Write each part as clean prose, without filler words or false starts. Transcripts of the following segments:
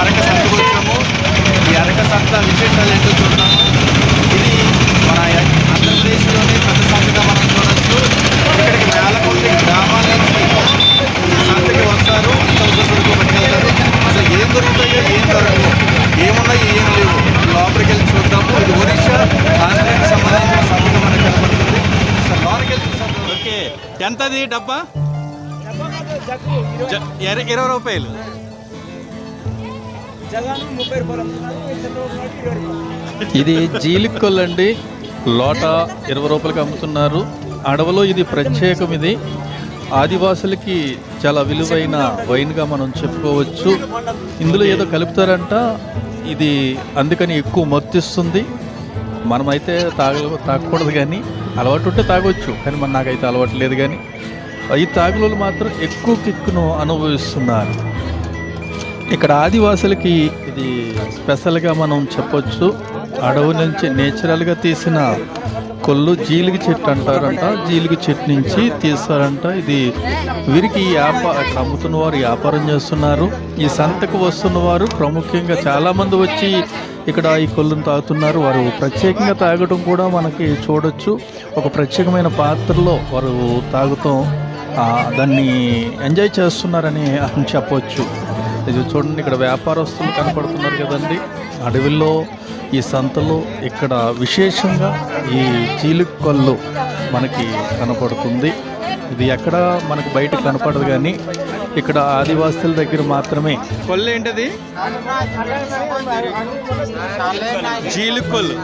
అరక సంతకు వచ్చాము. ఈ అరక సంత విశేషాలు ఏంటో చూద్దాము. ఇది మన ఆంధ్రప్రదేశ్లోని పెద్ద సంతగా మనం చూడొచ్చు. ఇక్కడికి వేల కొద్ది గ్రామాల నుంచి ఈ సంతకి వస్తారు, చౌక సరుకు పట్టుకెళ్తారు. అసలు ఏం దొరుకుతాయో ఏం దొరకవు, ఏమున్నాయో ఏం లేవు, లోపలికి వెళ్ళి చూద్దాము. ఇది ఒరిస్సా ఆంధ్రాకి సంబంధించిన సంతగా మనకు కనపడుతుంది. అసలు లోపలికి వెళ్ళి చూద్దాం. ఓకే, ఎంతది డబ్బా? 20 రూపాయలు. ఇది జీలికొల్లు అండి. లోట 20 రూపాయలకి అమ్ముతున్నారు. అడవిలో ఇది ప్రత్యేకం. ఇది ఆదివాసులకి చాలా విలువైన వైన్గా మనం చెప్పుకోవచ్చు. ఇందులో ఏదో కలుపుతారంట, ఇది అందుకని ఎక్కువ మత్తిస్తుంది. మనమైతే తాగకూడదు, కానీ అలవాటు ఉంటే తాగొచ్చు, కానీ నాకైతే అలవాటు లేదు. కానీ ఈ తాగులు మాత్రం ఎక్కువ కిక్కును అనుభవిస్తున్నారు. ఇక్కడ ఆదివాసులకి ఇది స్పెషల్గా మనం చెప్పొచ్చు. అడవి నుంచి నేచురల్గా తీసిన కొల్లు జీలిగి చెట్టు అంటారంట. జీలిగి చెట్టు నుంచి తీస్తారంట. ఇది వీరికి అమ్ముతున్న వారు వ్యాపారం చేస్తున్నారు. ఈ సంతకు వస్తున్న వారు ప్రాముఖ్యంగా చాలామంది వచ్చి ఇక్కడ ఈ కొల్లును తాగుతున్నారు. వారు ప్రత్యేకంగా తాగడం కూడా మనకి చూడొచ్చు. ఒక ప్రత్యేకమైన పాత్రలో వారు తాగుతాం దాన్ని ఎంజాయ్ చేస్తున్నారని చెప్పవచ్చు. ఇది చూడండి, ఇక్కడ వ్యాపారస్తులు కనపడుతున్నారు కదండి. అడవిలో ఈ సంతలో ఇక్కడ విశేషంగా ఈ జీలికొల్లు మనకి కనపడుతుంది. ఇది ఎక్కడ మనకి బయట కనపడదు, కానీ ఇక్కడ ఆదివాసుల దగ్గర మాత్రమే. కొల్లు ఏంటది? జీలికొల్లు.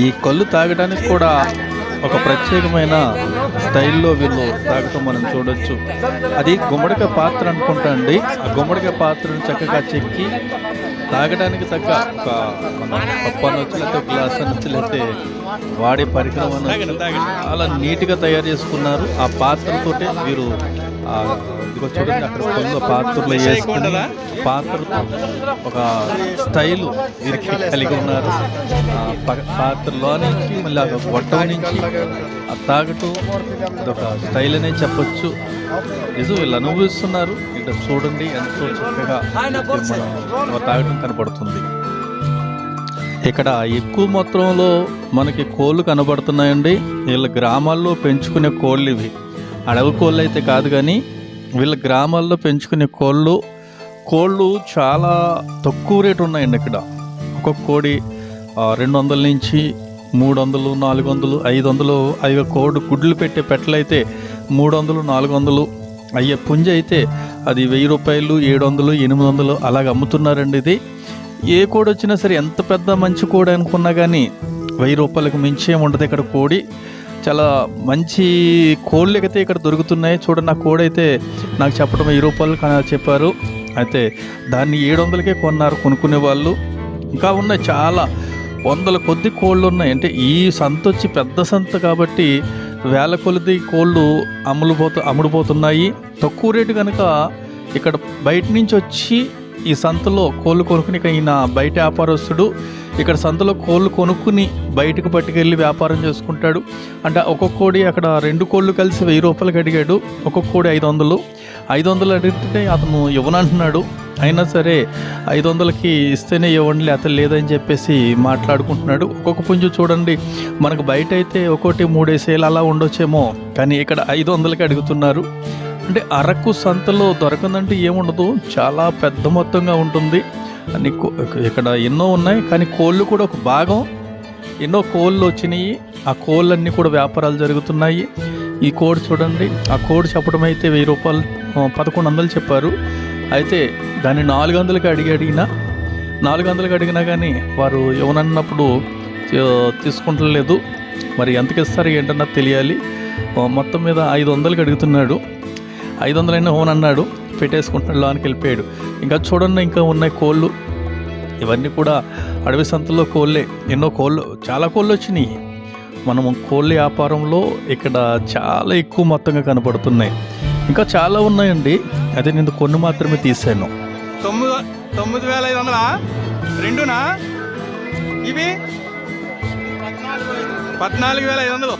ఈ కొల్లు తాగడానికి కూడా ఒక ప్రత్యేకమైన స్టైల్లో వీళ్ళు తాగటం మనం చూడొచ్చు. అది గుమ్మడికాయ పాత్ర అనుకుంటా అండి. ఆ గుమ్మడికాయ పాత్రను చక్కగా చెక్కి తాగడానికి తగ్గ ఒక పప్పు అనొచ్చు, లేకపోతే గ్లాస్ అనొచ్చు, లేకపోతే వాడే పరికరం అనొచ్చు, చాలా నీట్గా తయారు చేసుకున్నారు. ఆ పాత్రతోటే వీరు ఇదిగో చూడండి, అక్కడ కొల్ల పాత్రలో వేసుకుని పాత్రతో ఒక స్టైలు వీరికి కలిగి ఉన్నారు. పాత్రలో నుంచి మళ్ళీ ఆ గొట్టం నుంచి ఆ తాగటం ఇదొక స్టైల్ అనే చెప్పొచ్చు. నిజం, వీళ్ళు అనుభవిస్తున్నారు. ఇక్కడ చూడండి ఎంతో చక్కగా మనం తాగటం కనపడుతుంది. ఇక్కడ ఎక్కువ మొత్తంలో మనకి కోళ్ళు కనబడుతున్నాయండి. వీళ్ళ గ్రామాల్లో పెంచుకునే కోళ్ళు ఇవి. అడవి కోళ్ళు అయితే కాదు, కానీ వీళ్ళ గ్రామాల్లో పెంచుకునే కోళ్ళు చాలా తక్కువ రేటు ఉన్నాయండి. ఇక్కడ ఒక్కొక్క కోడి 200 నుంచి 300, 400, 500 అయ్యే కోడి గుడ్లు పెట్టే పెట్టలైతే 300, 400 అయ్యే పుంజ అయితే అది 1000 రూపాయలు, 700, 800 అలాగ అమ్ముతున్నారండి. ఇది ఏ కోడి వచ్చినా సరే, ఎంత పెద్ద మంచి కోడి అనుకున్నా కానీ 1000 రూపాయలకు మించి ఏముండదు. ఇక్కడ కోడి చాలా మంచి కోళ్ళు అయితే ఇక్కడ దొరుకుతున్నాయి. చూడండి, ఆ కోడి అయితే నాకు చెప్పడం 1000 రూపాయలు చెప్పారు. అయితే దాన్ని 700కే కొన్నారు కొనుక్కునే వాళ్ళు. ఇంకా ఉన్నాయి, చాలా వందల కొద్ది కోళ్ళు ఉన్నాయి. అంటే ఈ సంత వచ్చి పెద్ద సంత కాబట్టి వేల కొలది కోళ్ళు అమ్ముడుపోతున్నాయి. తక్కువ రేటు కనుక ఇక్కడ బయట నుంచి వచ్చి ఈ సంతలో కోళ్ళు కొనుక్కుని, ఈయన బయట వ్యాపారస్తుడు ఇక్కడ సంతలో కోళ్ళు కొనుక్కుని బయటకు పట్టుకెళ్ళి వ్యాపారం చేసుకుంటాడు. అంటే ఒక్కొక్క కోడి అక్కడ 2 కోళ్ళు కలిసి 1000 రూపాయలకి అడిగాడు. ఒక్కొక్క కోడి 500 అడిగితే అతను ఇవ్వనంటున్నాడు. అయినా సరే 500కి ఇస్తేనే ఇవ్వండి, లేకపోతే లేదని చెప్పేసి మాట్లాడుకుంటున్నాడు. ఒక్కొక్క పుంజు చూడండి, మనకు బయట అయితే ఒక్కోటి 3 అలా ఉండొచ్చేమో, కానీ ఇక్కడ 500కి అడుగుతున్నారు. అంటే అరకు సంతలో దొరకందంటే ఏముండదు, చాలా పెద్ద మొత్తంగా ఉంటుంది. అన్ని ఇక్కడ ఎన్నో ఉన్నాయి, కానీ కోళ్ళు కూడా ఒక భాగం. ఎన్నో కోళ్ళు వచ్చినాయి, ఆ కోళ్ళన్నీ కూడా వ్యాపారాలు జరుగుతున్నాయి. ఈ కోడి చూడండి, ఆ కోడి చెప్పడం అయితే 1000 రూపాయలు, 1100 చెప్పారు. అయితే దాన్ని 400కి అడిగినా కానీ వారు ఎవరన్నప్పుడు తీసుకుంటలేదు. మరి ఎంతకి ఇస్తారు ఏంటన్నా తెలియాలి. మొత్తం మీద 500కి అడుగుతున్నాడు. 500 అయినా అన్నాడు, పెట్టేసుకుంటున్నాడు, లోనికి వెళ్ళిపోయాడు. ఇంకా చూడండి, ఇంకా ఉన్నాయి కోళ్ళు. ఇవన్నీ కూడా అడవి సంతలో కోళ్ళే. ఎన్నో కోళ్ళు, చాలా కోళ్ళు వచ్చినాయి. మనము కోళ్ళ వ్యాపారంలో ఇక్కడ చాలా ఎక్కువ మొత్తంగా కనపడుతున్నాయి. ఇంకా చాలా ఉన్నాయండి, అదే నేను కొన్ని మాత్రమే తీసాను. 9,500 రెండునా? ఇవి 14,500.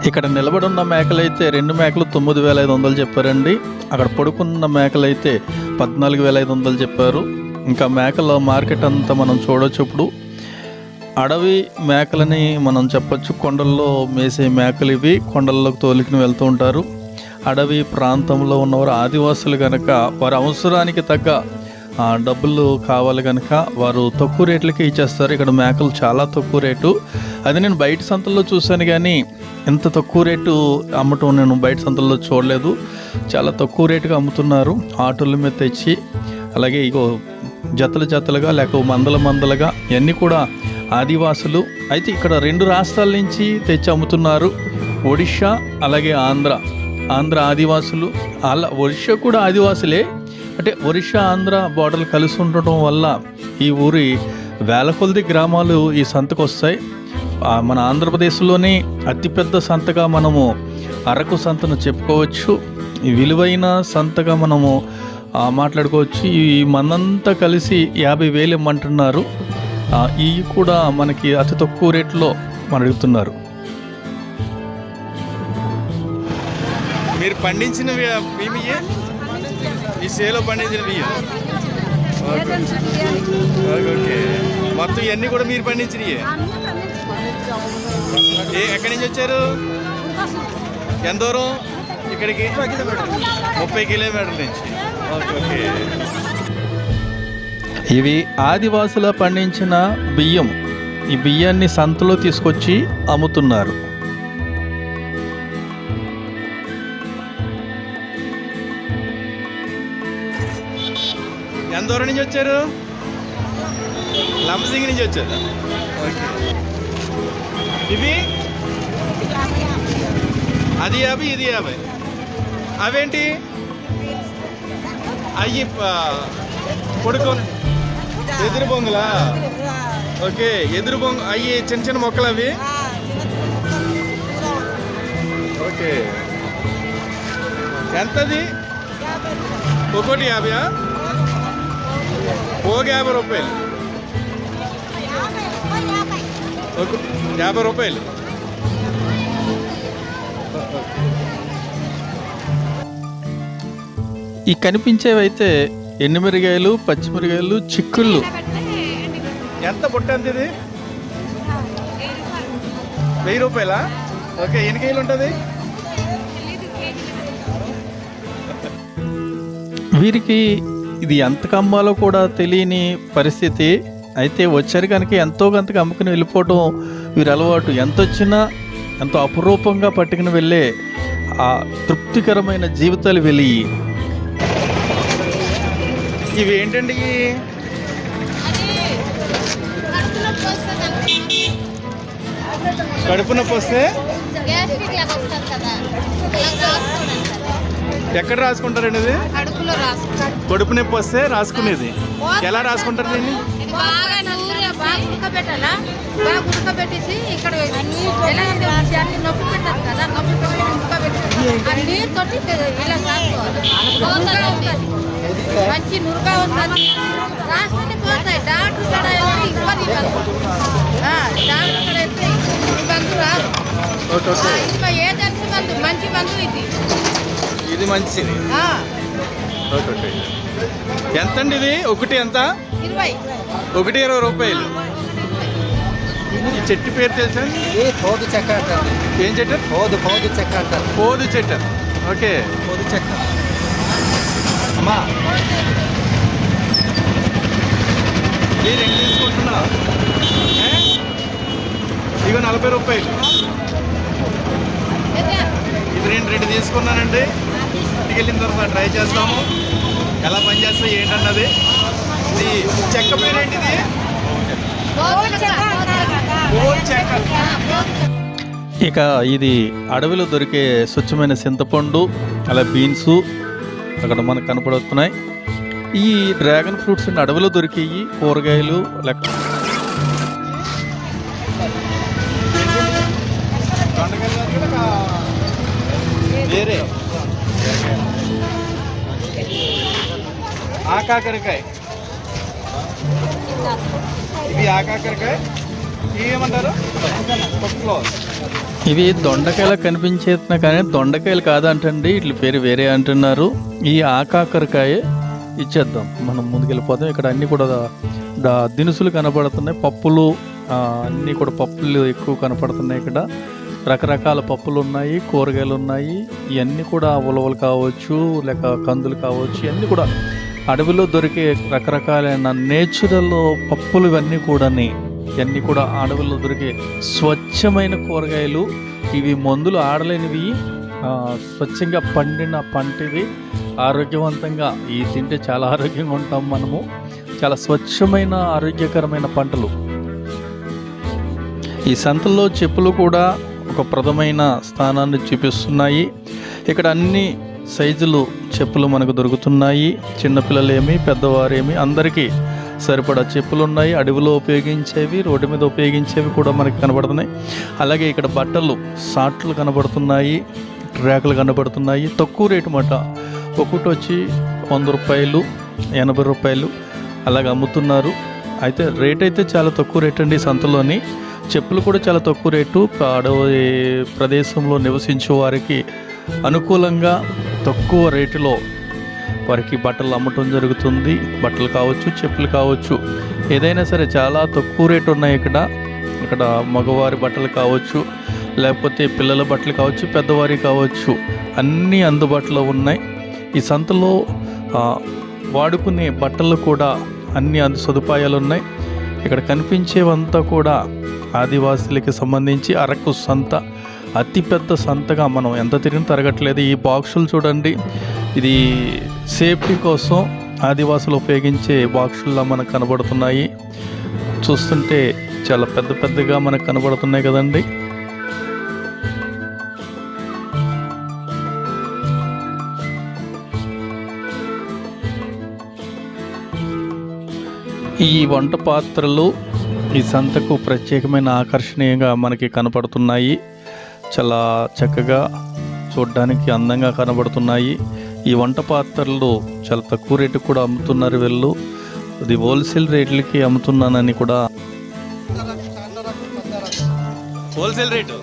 ఇక్కడ నిలబడి ఉన్న మేకలైతే 2 మేకలు 9,500 చెప్పారండి. అక్కడ పడుకున్న మేకలైతే 14,500 చెప్పారు. ఇంకా మేకల మార్కెట్ అంతా మనం చూడొచ్చు. ఇప్పుడు అడవి మేకలని మనం చెప్పొచ్చు. కొండల్లో మేసే మేకలు ఇవి. కొండల్లోకి తోలికిని వెళ్తూ ఉంటారు. అడవి ప్రాంతంలో ఉన్నవారు ఆదివాసులు కనుక వారి అవసరానికి తగ్గ డబ్బులు కావాలి కనుక వారు తక్కువ రేట్లకే ఇచ్చేస్తారు. ఇక్కడ మేకలు చాలా తక్కువ రేటు. అది నేను బయట సంతల్లో చూశాను కానీ ఇంత తక్కువ రేటు అమ్మటం నేను బయట సంతల్లో చూడలేదు. చాలా తక్కువ రేటుగా అమ్ముతున్నారు. ఆటోల మీద తెచ్చి అలాగే ఇగో జతలు జతలుగా లేక మందలుగా ఇవన్నీ కూడా ఆదివాసులు. అయితే ఇక్కడ 2 రాష్ట్రాల నుంచి తెచ్చి అమ్ముతున్నారు. ఒడిషా అలాగే ఆంధ్ర ఆదివాసులు. ఒడిషా కూడా ఆదివాసులే. అంటే ఒరిస్సా ఆంధ్ర బోర్డర్లు కలిసి ఉండటం వల్ల ఈ ఊరి వేల కొలది గ్రామాలు ఈ సంతకు వస్తాయి. మన ఆంధ్రప్రదేశ్లోనే అతిపెద్ద సంతగా మనము అరకు సంతను చెప్పుకోవచ్చు. ఈ విలువైన సంతగా మనము మాట్లాడుకోవచ్చు. ఈ మనంతా కలిసి 50,000 ఇమ్మంటున్నారు. ఇవి కూడా మనకి అతి తక్కువ రేట్లో మనం అడుగుతున్నారు. మీరు పండించిన బియ్యమే ఈ సేలో పండించిన బియ్యం. ఓకే, మొత్తం ఇవన్నీ కూడా మీరు పండించినవి. ఎక్కడి నుంచి వచ్చారు? ఎంత దూరం ఇక్కడికి? 30 కిలోమీటర్ల నుంచి. ఓకే. ఇవి ఆదివాసుల పండించిన బియ్యం. ఈ బియ్యాన్ని సంతలో తీసుకొచ్చి అమ్ముతున్నారు. ఎంత దూరం నుంచి వచ్చారు? లంబసింగి నుంచి వచ్చారు. ఓకే. ఇవి అది 50, ఇది 50. అవేంటి? అయ్యి పొడుకొని ఎదురు బొంగులా? ఓకే, ఎదురు బొంగు అయ్యి చిన్న చిన్న మొక్కలు అవి. ఓకే, ఎంతది? ఒకటి 50. పోగు 50 రూపాయలు. 50 రూపాయలు. ఈ కనిపించేవైతే ఎండుమిరగాయలు, పచ్చిమిరగాయలు, చిక్కుళ్ళు. ఎంత బుట్ట ఎంత ఇది? 1000 రూపాయలా? ఓకే, ఎన్ని కేజీలు ఉంటుంది? వీరికి ఇది ఎంత కమ్మాలో కూడా తెలియని పరిస్థితి. అయితే వచ్చారు కనుక ఎంతో కొంతగా అమ్ముకుని వెళ్ళిపోవటం వీరి అలవాటు. ఎంత వచ్చినా ఎంతో అపురూపంగా పట్టుకుని వెళ్ళే ఆ తృప్తికరమైన జీవితాలు వెలి. ఇవి ఏంటండి? కడుపు నొప్పి వస్తే ఎక్కడ రాసుకుంటారండి ఇది? కడుపు నొప్పి వస్తే రాసుకునేది. ఎలా రాసుకుంటారు దీన్ని? ఉడకబెట్టేసి ఇక్కడ నొప్పి పెట్టారు కదా, నొప్పి పెట్టి నీరు తోటి ఇలా రాసుకోవాలి. మంచి నురుగా ఉంటుంది. రాసుకుని పోతాయి. డాక్టర్ కడ ఇబ్బంది డాక్టర్ కడ అయితే ఈ మందు రాదు. ఇంకా ఏదంటే మందు మంచి మందు ఇది మంచిది. ఎంతండి ఇది? ఒకటి ఎంత? 20. ఒకటి 20 రూపాయలు. ఈ చెట్టు పేరు తెలుసా? పోదు చెక్క అంటారు. ఏం చెట్టు? పోదు చెక్క అంటారు. పోదు చెట్టు. ఓకే, పోదు చెక్క. అమ్మా ఏ 2 తీసుకుంటున్నా? ఇవి 40 రూపాయలు. ఇది 2 తీసుకున్నానండి. ఇంటికి వెళ్ళిన తర్వాత ట్రై చేస్తాము ఎలా పనిచేస్తాయి ఏంటన్నది. ఇది చెక్క పేరేంటిది? ఇక ఇది అడవిలో దొరికే స్వచ్ఛమైన చింతపండు, అలా బీన్సు అక్కడ మనకు కనపడుతున్నాయి. ఈ డ్రాగన్ ఫ్రూట్స్ అడవిలో దొరికేవి కూరగాయలు లెక్క. వేరే ఆకాకరకాయ. ఇవి ఆకాకరకాయ. ఏమంటారు? పప్పులో ఇవి దొండకాయలు కనిపించేస్తున్నా కానీ దొండకాయలు కాదంటండి, ఇట్ల పేరు వేరే అంటున్నారు. ఈ ఆకాకరకాయ ఇచ్చేద్దాం, మనం ముందుకెళ్ళిపోతాం. ఇక్కడ అన్నీ కూడా దినుసులు కనపడుతున్నాయి, పప్పులు అన్నీ కూడా పప్పులు ఎక్కువ కనపడుతున్నాయి. ఇక్కడ రకరకాల పప్పులు ఉన్నాయి, కూరగాయలు ఉన్నాయి. ఇవన్నీ కూడా ఉలవలు కావచ్చు, లేక కందులు కావచ్చు, ఇవన్నీ కూడా అడవిలో దొరికే రకరకాలైన నేచురల్ పప్పులు. ఇవన్నీ కూడా అడవుల్లో దొరికే స్వచ్ఛమైన కూరగాయలు. ఇవి మందులు ఆడలేనివి, స్వచ్ఛంగా పండిన పంటవి, ఆరోగ్యవంతంగా ఇవి తింటే చాలా ఆరోగ్యంగా ఉంటాం మనము. చాలా స్వచ్ఛమైన ఆరోగ్యకరమైన పంటలు. ఈ సంతల్లో చెప్పులు కూడా ఒక ప్రథమైన స్థానాన్ని చూపిస్తున్నాయి. ఇక్కడ అన్ని సైజులు చెప్పులు మనకు దొరుకుతున్నాయి. చిన్నపిల్లలేమి పెద్దవారేమి అందరికీ సరిపడా చెప్పులు ఉన్నాయి. అడవిలో ఉపయోగించేవి, రోడ్డు మీద ఉపయోగించేవి కూడా మనకి కనబడుతున్నాయి. అలాగే ఇక్కడ బట్టలు, షార్ట్లు కనబడుతున్నాయి, ట్రాకులు కనబడుతున్నాయి. తక్కువ రేటు మాట, ఒకటి వచ్చి 100 రూపాయలు, 80 రూపాయలు అలాగ అమ్ముతున్నారు. అయితే రేట్ అయితే చాలా తక్కువ రేట్ అండి. సంతలోని చెప్పులు కూడా చాలా తక్కువ రేటు. అడవి ప్రదేశంలో నివసించే వారికి అనుకూలంగా తక్కువ రేటులో వారికి బట్టలు అమ్మటం జరుగుతుంది. బట్టలు కావచ్చు, చెప్పులు కావచ్చు, ఏదైనా సరే చాలా తక్కువ రేటు ఉన్నాయి ఇక్కడ మగవారి బట్టలు కావచ్చు, లేకపోతే పిల్లల బట్టలు కావచ్చు, పెద్దవారి కావచ్చు, అన్నీ అందుబాటులో ఉన్నాయి. ఈ సంతలో వాడుకునే బట్టలు కూడా అన్ని సదుపాయాలు ఉన్నాయి. ఇక్కడ కనిపించేవంతా కూడా ఆదివాసులకి సంబంధించి అరకు సంత, అతిపెద్ద సంతగా మనం ఎంత తిరిగిన తరగట్లేదు. ఈ బాక్సులు చూడండి, ఇది సేఫ్టీ కోసం ఆదివాసులు ఉపయోగించే బాక్సుల్లా మనకు కనబడుతున్నాయి. చూస్తుంటే చాలా పెద్ద పెద్దగా మనకు కనబడుతున్నాయి కదండి. ఈ వంట పాత్రలు ఈ సంతకు ప్రత్యేకమైన ఆకర్షణీయంగా మనకి కనపడుతున్నాయి. చాలా చక్కగా చూడడానికి అందంగా కనబడుతున్నాయి. ఈ వంట పాత్రలు చాలా తక్కువ రేటు కూడా అమ్ముతున్నారు వీళ్ళు. ఇది హోల్సేల్ రేట్లకి అమ్ముతున్నానని కూడా. హోల్సేల్ రేటు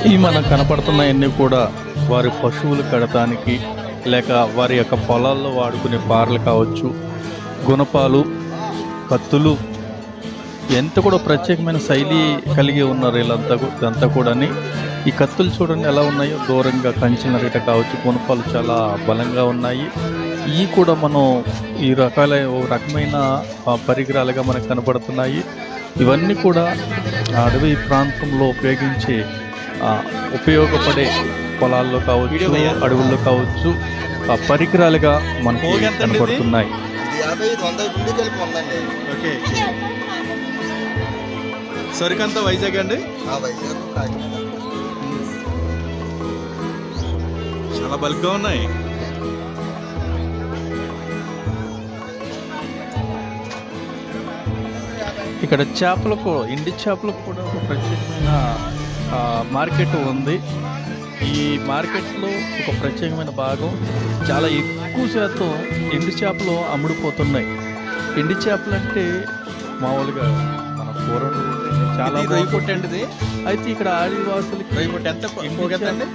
ఈ మనకు కనపడుతున్నాయన్నీ కూడా వారి పశువులు కడటానికి, లేక వారి యొక్క పొలాల్లో వాడుకునే పారలు కావచ్చు, గుణపాలు, కత్తులు, ఎంత కూడా ప్రత్యేకమైన శైలి కలిగి ఉన్నారు ఇదంతా కూడా. ఈ కత్తులు చూడండి ఎలా ఉన్నాయో, దూరంగా కంచెల రేట కావచ్చు, గుణపాలు చాలా బలంగా ఉన్నాయి. ఇవి కూడా మనం ఈ రకమైన పరికరాలుగా మనకు కనపడుతున్నాయి. ఇవన్నీ కూడా అడవి ప్రాంతంలో ఉపయోగపడే పొలాల్లో కావచ్చు, అడవుల్లో కావచ్చు, పరికరాలుగా మనకు కనపడుతున్నాయి. ఓకే, సరికంతా వైజాగ్ అండి. చాలా బల్క్గా ఉన్నాయి. ఇక్కడ చేపలకు, ఎండి చేపలకు కూడా ఒక ప్రత్యేకమైన మార్కెట్ ఉంది. ఈ మార్కెట్లో ఒక ప్రత్యేకమైన భాగం, చాలా ఎక్కువ శాతం ఎండి చేపలు అమ్ముడుపోతున్నాయి. ఎండి చేపలు అంటే మామూలుగా మన కూర చాలా రైపోట్ అండి ఇది. అయితే ఇక్కడ ఆదివాసులకి రైపోట్ ఎంత అండి?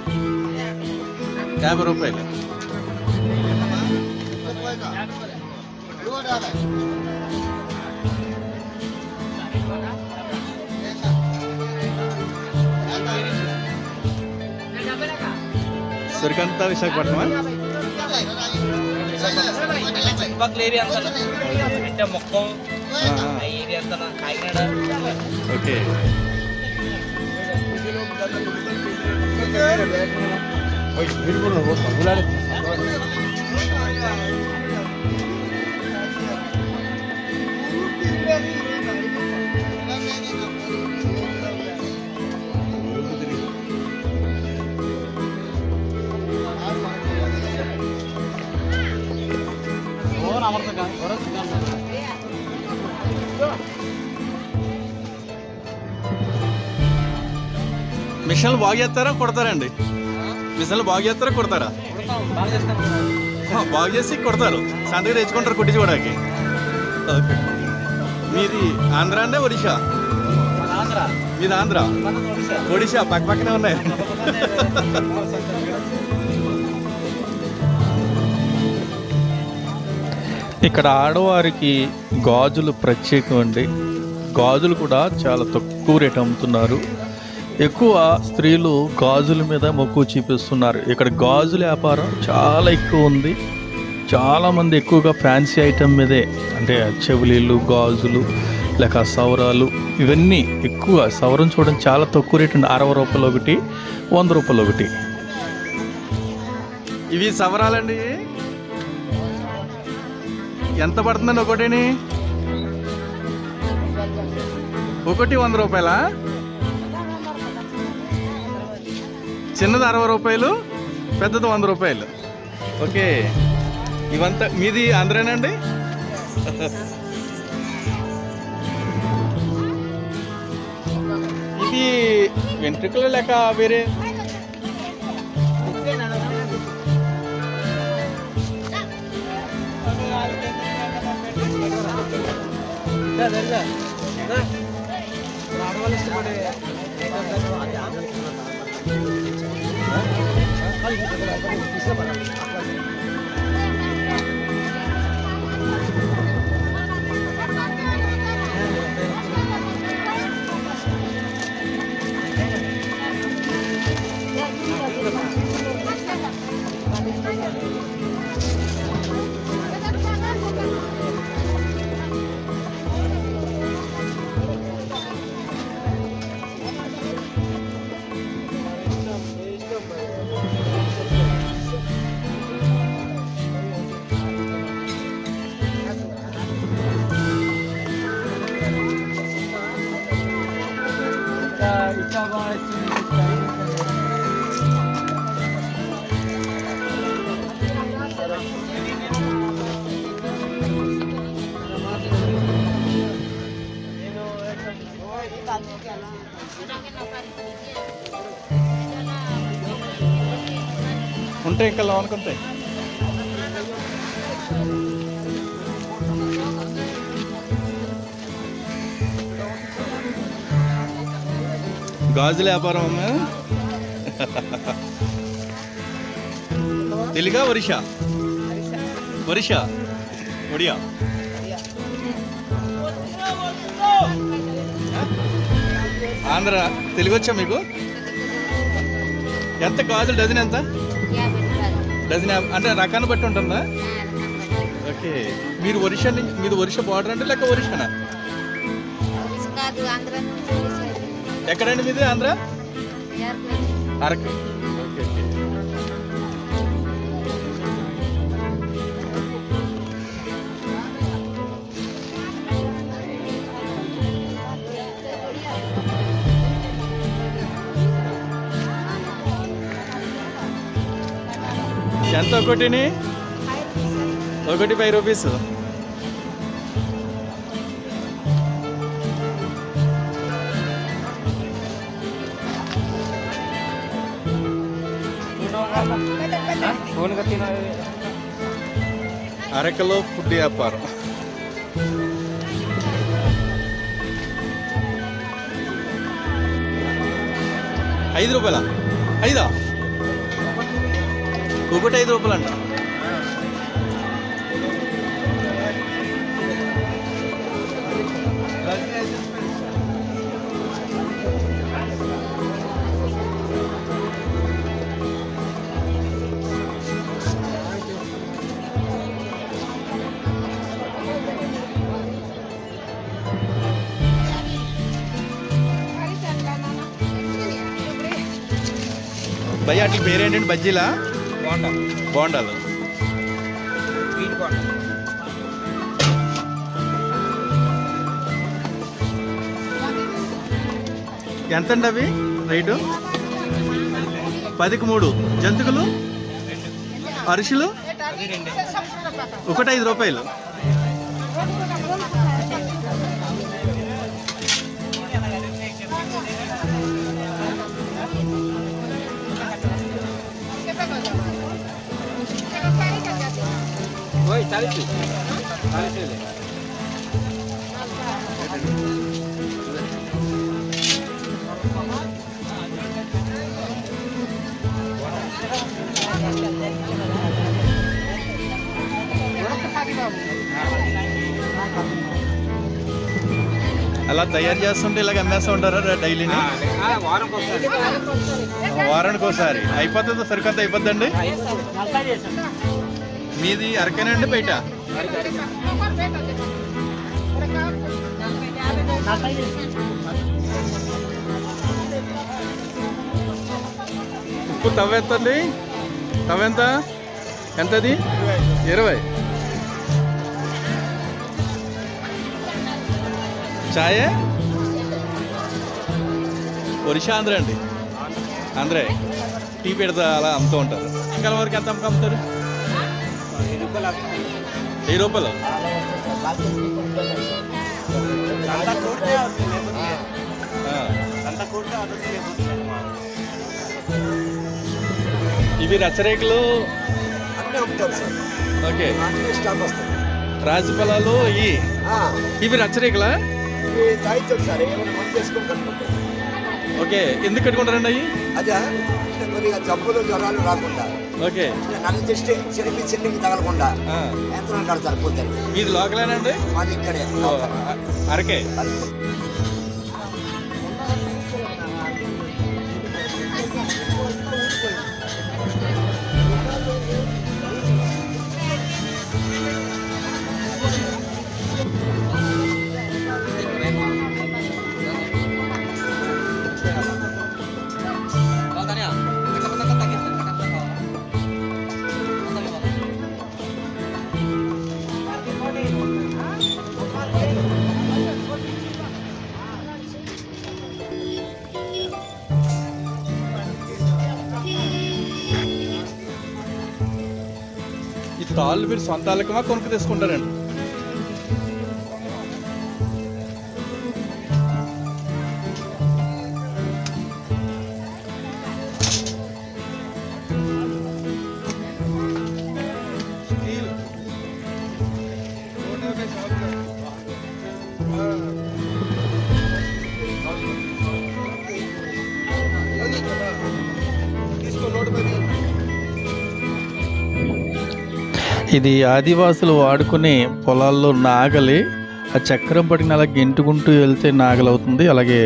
50 రూపాయలు. సరికంతా విశాఖపట్నమా? చుట్టుపక్కల ఏరియా అంతా అంటే మొక్కం ఏరియా అంతా కాకినాడ. ఓకే, మిషన్లు బాగు చేస్తారా కొడతారండి? మిషన్లు బాగు చేస్తారా కొడతారా? బాగు చేసి కొడతారు, సంతకి తెచ్చుకుంటారు కుట్టించుకోవడానికి. ఓకే. మీది ఆంధ్ర అంటే ఒడిశా? మీది ఆంధ్ర, ఒడిశా పక్క పక్కనే ఉన్నాయి. ఇక్కడ ఆడవారికి గాజులు ప్రత్యేకం అండి. గాజులు కూడా చాలా తక్కువ రేట్ అమ్ముతున్నారు. ఎక్కువ స్త్రీలు గాజుల మీద మొక్కు చూపిస్తున్నారు. ఇక్కడ గాజుల వ్యాపారం చాలా ఎక్కువ ఉంది. చాలామంది ఎక్కువగా ఫ్యాన్సీ ఐటమ్ మీదే, అంటే చెవులీలు, గాజులు, లేక సవరాలు, ఇవన్నీ ఎక్కువ. సవరం చూడండి చాలా తక్కువ రేట్ అండి, 60 రూపాయలు ఒకటి, 100 రూపాయలు ఒకటి. ఇవి సవరాలండి. ఎంత పడుతుందండి ఒకటిని? ఒకటి 100 రూపాయలా? చిన్నది 60 రూపాయలు, పెద్దది 100 రూపాయలు. ఓకే. ఇవంతా మీది ఆంధ్రానండి? ఇది వెంట్రుకలు లేక వేరే? ఉంటాయి ఇంకా లోనుకుంటాయి. గాజుల వ్యాపారం అమ్మా. తెలుగా ఒరిషా? ఒరిషా, ఒడియా. ఆంధ్ర. తెలుగు వచ్చా మీకు? ఎంత గాజులు డజన్ ఎంత? డజన్ అంటే రకాన్ని బట్టి ఉంటుందా? ఓకే. మీరు ఒరిషా నుంచి, మీది ఒరిషా బార్డర్ అంటే లేక ఒరిషానా? ఎక్కడండి మీది? ఆంధ్ర అరకు. ఓకే. ఎంత ఒకటిని? ఒకటి 5 రూపీస్. అరకలో ఫుడ్ వ్యాపారం. ₹5? 5? ఒకటి 5 రూపాయలు అంట. భయ్య వాటి పేరేంటండి? బజ్జీలా? బాగుంటాం బోండాలు. స్వీట్ బాగుంటాం. ఎంతండి అవి రేటు? 10కి 3. జంతికలు, అరిసెలు అది రెండే. ఒకటి 5 రూపాయలు. ఓయ్ 40 40 అలా తయారు చేస్తుంటే ఇలాగ అమ్మేస్తూ ఉంటారా డైలీని? వారంకి ఒకసారి. వారానికి ఒకసారి అయిపోతుందో సరికొత్త అయిపోద్దండి. మీది అరకేనండి బయట? ఉప్పు తవ్వ ఎంతండి? తవ్వ ఎంత? ఎంతది? 20. ఛాయ్ ఒరిషా ఆంధ్ర అండి. ఆంధ్రే. టీ పెడతా అలా అమ్ముతూ ఉంటారు. ఇంకా వరకు ఎంత అమ్ముతారు? 10 రూపాయలు. ఇవి రచ్చరేకులు. ఓకే. రాజఫలాలు ఇవి రచ్చరేకులా? ఓకే. ఎందుకు కట్టుకుంటారండి అవి? అదే కొద్దిగా జబ్బులు జ్వరాలు రాకుండా, ఓకే. నన్ను జస్ట్ చిన్నకి తగలకుండా యంత్రం కడతారు పోతారు. మీది లోకలేనండి? మాది ఇక్కడే అరకే. ఈ తాళ్ళు మీరు సొంత అలకమా కొనుక్కు తీసుకుంటారండి? ఇది ఆదివాసులు వాడుకునే పొలాల్లో నాగలి. ఆ చక్రం పడిన అలా గెంటుకుంటూ వెళ్తే నాగలవుతుంది. అలాగే